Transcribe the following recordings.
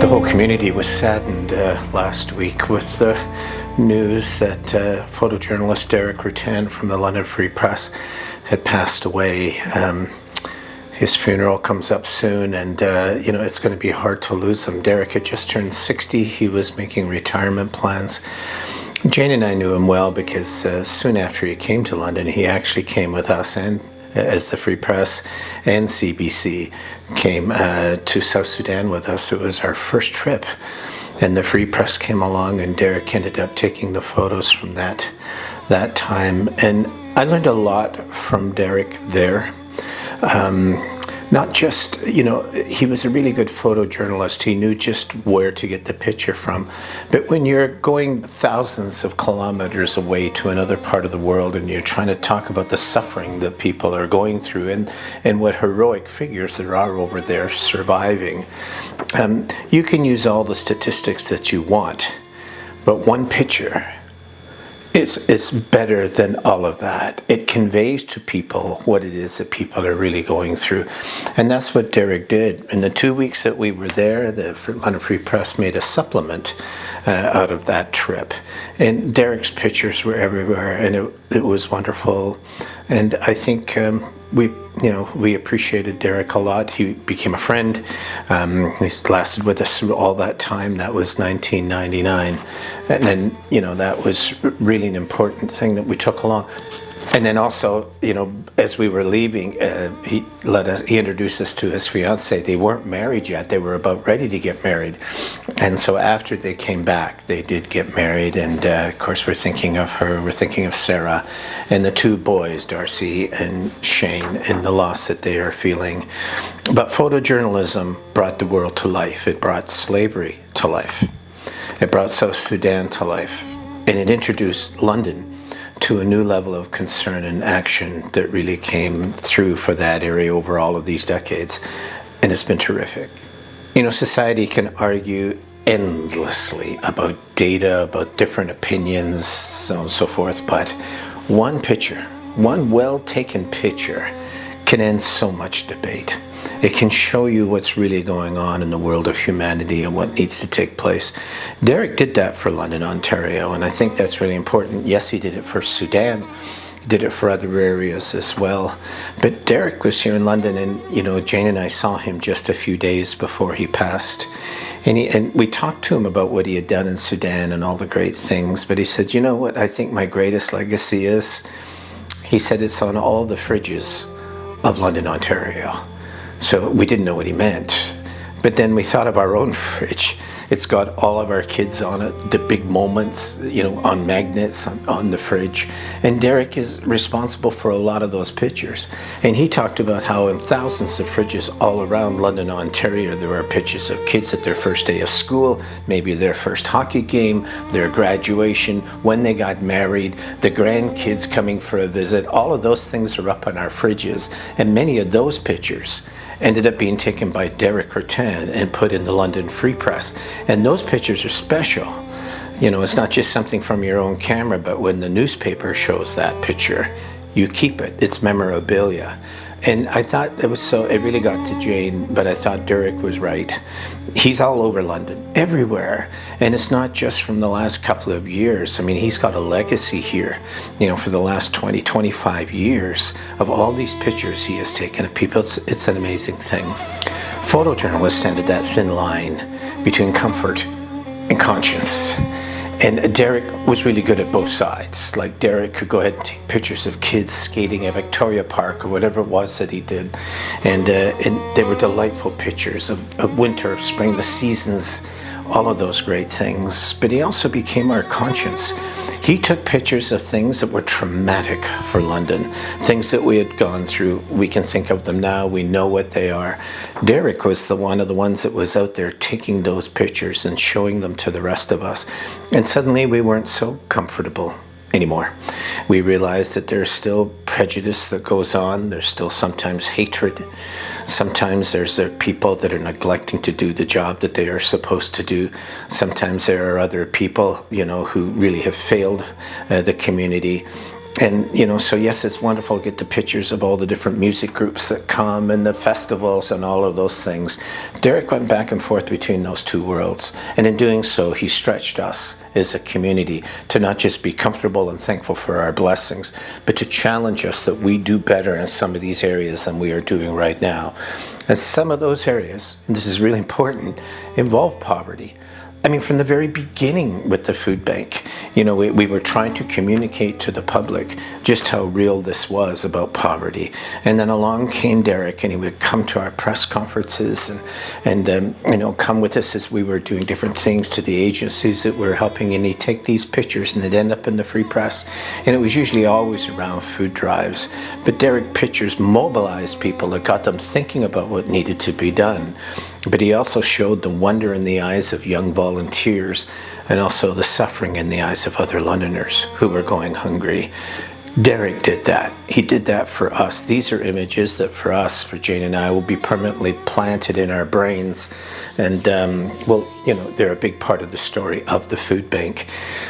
The whole community was saddened last week with the news that photojournalist Derek Ruttan from the London Free Press had passed away. His funeral comes up soon, and it's going to be hard to lose him. Derek had just turned 60. He was making retirement plans. Jane and I knew him well because soon after he came to London, he actually came with us, and as the Free Press and CBC came to South Sudan with us. It was our first trip, and the Free Press came along, and Derek ended up taking the photos from that time. And I learned a lot from Derek there. Not just, he was a really good photojournalist. He knew just where to get the picture from. But when you're going thousands of kilometers away to another part of the world and you're trying to talk about the suffering that people are going through and what heroic figures there are over there surviving, you can use all the statistics that you want, but one picture is better than all of that. It conveys to people what it is that people are really going through. And that's what Derek did. In the 2 weeks that we were there, the London Free Press made a supplement out of that trip. And Derek's pictures were everywhere, and it was wonderful. And I think we appreciated Derek a lot. He became a friend. He's lasted with us through all that time. That was 1999. And then, that was really an important thing that we took along. And then also, as we were leaving, he introduced us to his fiancée. They weren't married yet. They were about ready to get married. And so after they came back, they did get married. And of course, we're thinking of her. We're thinking of Sarah and the two boys, Darcy and Shane, and the loss that they are feeling. But photojournalism brought the world to life. It brought slavery to life. It brought South Sudan to life. And it introduced London to a new level of concern and action that really came through for that area over all of these decades. And it's been terrific. Society can argue endlessly about data, about different opinions, so on and so forth, but one picture, one well-taken picture can end so much debate. It can show you what's really going on in the world of humanity and what needs to take place. Derek did that for London, Ontario, and I think that's really important. Yes, he did it for Sudan. He did it for other areas as well. But Derek was here in London, and Jane and I saw him just a few days before he passed. And we talked to him about what he had done in Sudan and all the great things. But he said, you know what I think my greatest legacy is? He said it's on all the fridges of London, Ontario. So we didn't know what he meant. But then we thought of our own fridge. It's got all of our kids on it, the big moments, on magnets on the fridge. And Derek is responsible for a lot of those pictures. And he talked about how in thousands of fridges all around London, Ontario, there are pictures of kids at their first day of school, maybe their first hockey game, their graduation, when they got married, the grandkids coming for a visit. All of those things are up on our fridges. And many of those pictures ended up being taken by Derek Ruttan and put in the London Free Press. And those pictures are special. It's not just something from your own camera, but when the newspaper shows that picture, you keep it. It's memorabilia. And I thought it really got to Jane, but I thought Derek was right. He's all over London, everywhere. And it's not just from the last couple of years. I mean, he's got a legacy here, for the last 20, 25 years of all these pictures he has taken of people. It's an amazing thing. Photojournalists stand at that thin line between comfort and conscience. And Derek was really good at both sides. Like, Derek could go ahead and take pictures of kids skating at Victoria Park or whatever it was that he did. And they were delightful pictures of winter, spring, the seasons, all of those great things. But he also became our conscience. He took pictures of things that were traumatic for London, things that we had gone through. We can think of them now. We know what they are. Derek was one of the ones that was out there taking those pictures and showing them to the rest of us. And suddenly we weren't so comfortable anymore. We realized that there's still prejudice that goes on. There's still sometimes hatred. Sometimes there are people that are neglecting to do the job that they are supposed to do. Sometimes there are other people, who really have failed the community. And, so yes, it's wonderful to get the pictures of all the different music groups that come and the festivals and all of those things. Derek went back and forth between those two worlds. And in doing so, he stretched us as a community to not just be comfortable and thankful for our blessings, but to challenge us that we do better in some of these areas than we are doing right now. And some of those areas, and this is really important, involve poverty. I mean, from the very beginning with the food bank, we were trying to communicate to the public just how real this was about poverty. And then along came Derek, and he would come to our press conferences and come with us as we were doing different things to the agencies that were helping. And he'd take these pictures and they'd end up in the Free Press. And it was usually always around food drives. But Derek pictures mobilized people that got them thinking about what needed to be done. But he also showed the wonder in the eyes of young volunteers and also the suffering in the eyes of other Londoners who were going hungry. Derek did that. He did that for us. These are images that for us, for Jane and I, will be permanently planted in our brains. And, they're a big part of the story of the food bank.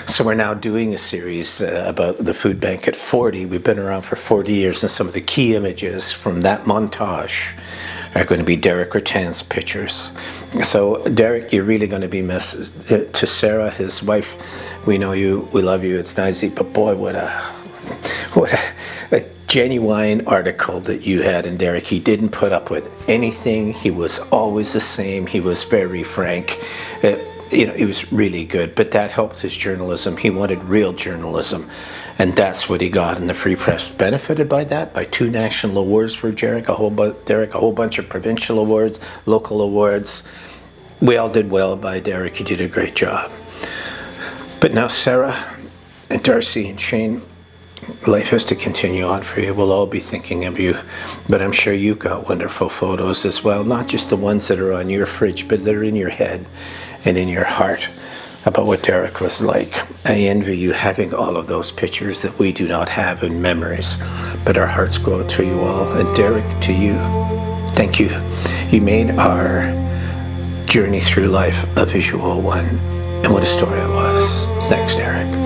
So we're now doing a series about the food bank at 40. We've been around for 40 years, and some of the key images from that montage are going to be Derek Ruttan's pictures. So, Derek, you're really going to be missed. To Sarah, his wife, we know you, we love you, it's Nazi, but boy, what a genuine article that you had in Derek. He didn't put up with anything. He was always the same. He was very frank. He was really good, but that helped his journalism. He wanted real journalism, and that's what he got. And the Free Press benefited by that, by 2 national awards for Derek, a whole bunch of provincial awards, local awards. We all did well by Derek. He did a great job. But now Sarah and Darcy and Shane, life has to continue on for you. We'll all be thinking of you, but I'm sure you've got wonderful photos as well, not just the ones that are on your fridge, but that are in your head and in your heart about what Derek was like. I envy you having all of those pictures that we do not have in memories, but our hearts go out to you all. And Derek, to you, thank you. You made our journey through life a visual one, and what a story it was. Thanks, Derek.